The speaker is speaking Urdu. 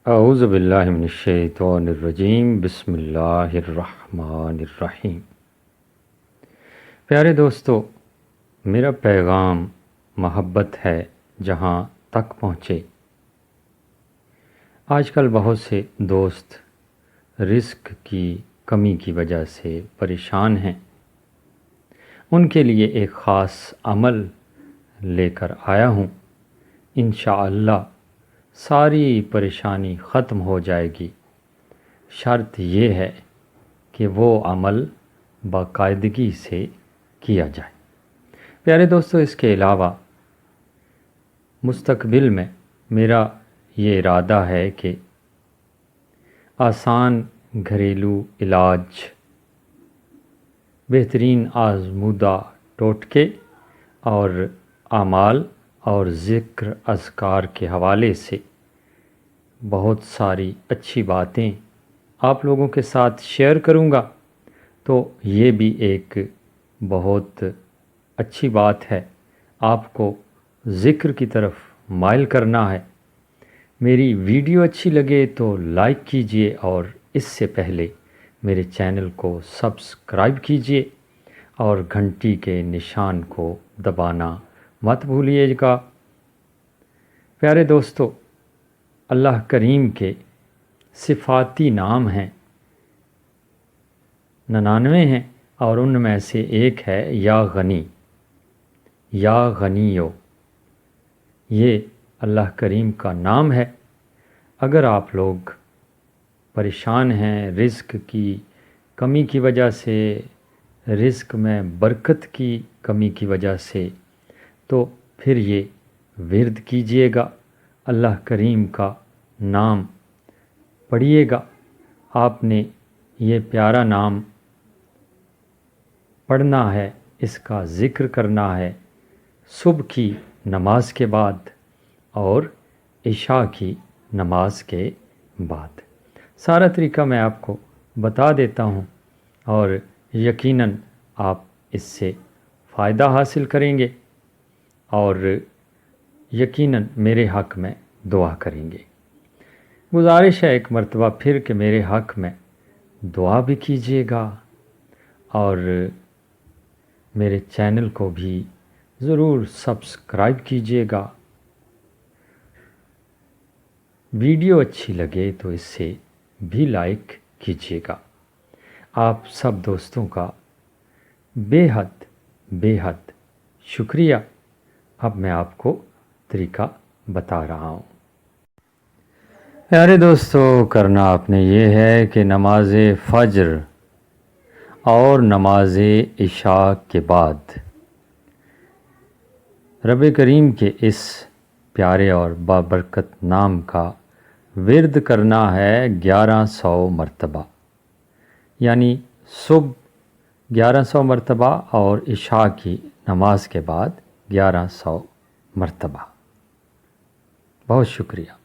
اعوذ باللہ من الشیطان الرجیم، بسم اللہ الرحمن الرحیم۔ پیارے دوستو، میرا پیغام محبت ہے جہاں تک پہنچے۔ آج کل بہت سے دوست رزق کی کمی کی وجہ سے پریشان ہیں۔ ان کے لیے ایک خاص عمل لے کر آیا ہوں۔ انشاءاللہ ساری پریشانی ختم ہو جائے گی، شرط یہ ہے کہ وہ عمل باقاعدگی سے کیا جائے۔ پیارے دوستو، اس کے علاوہ مستقبل میں میرا یہ ارادہ ہے کہ آسان گھریلو علاج، بہترین آزمودہ ٹوٹکے اور اعمال اور ذکر اذکار کے حوالے سے بہت ساری اچھی باتیں آپ لوگوں کے ساتھ شیئر کروں گا۔ تو یہ بھی ایک بہت اچھی بات ہے، آپ کو ذکر کی طرف مائل کرنا ہے۔ میری ویڈیو اچھی لگے تو لائک کیجئے اور اس سے پہلے میرے چینل کو سبسکرائب کیجئے اور گھنٹی کے نشان کو دبانا مت بھولیے گا۔ پیارے دوستو، اللہ کریم کے صفاتی نام ہیں، 99 ہیں، اور ان میں سے ایک ہے یا غنی، یا غنیو۔ یہ اللہ کریم کا نام ہے۔ اگر آپ لوگ پریشان ہیں رزق کی کمی کی وجہ سے، رزق میں برکت کی کمی کی وجہ سے، تو پھر یہ ورد کیجئے گا، اللہ کریم کا نام پڑھیے گا۔ آپ نے یہ پیارا نام پڑھنا ہے، اس کا ذکر کرنا ہے صبح کی نماز کے بعد اور عشاء کی نماز کے بعد۔ سارا طریقہ میں آپ کو بتا دیتا ہوں اور یقیناً آپ اس سے فائدہ حاصل کریں گے اور یقیناً میرے حق میں دعا کریں گے۔ گزارش ہے ایک مرتبہ پھر کہ میرے حق میں دعا بھی کیجیے گا اور میرے چینل کو بھی ضرور سبسکرائب کیجیے گا۔ ویڈیو اچھی لگے تو اس سے بھی لائک کیجیے گا۔ آپ سب دوستوں کا بے حد شکریہ۔ اب میں آپ کو طریقہ بتا رہا ہوں۔ پیارے دوستو، کرنا آپ نے یہ ہے کہ نماز فجر اور نماز عشاء کے بعد رب کریم کے اس پیارے اور بابرکت نام کا ورد کرنا ہے 1100 مرتبہ، یعنی صبح 1100 مرتبہ اور عشاء کی نماز کے بعد 1100 مرتبہ۔ بہت شکریہ۔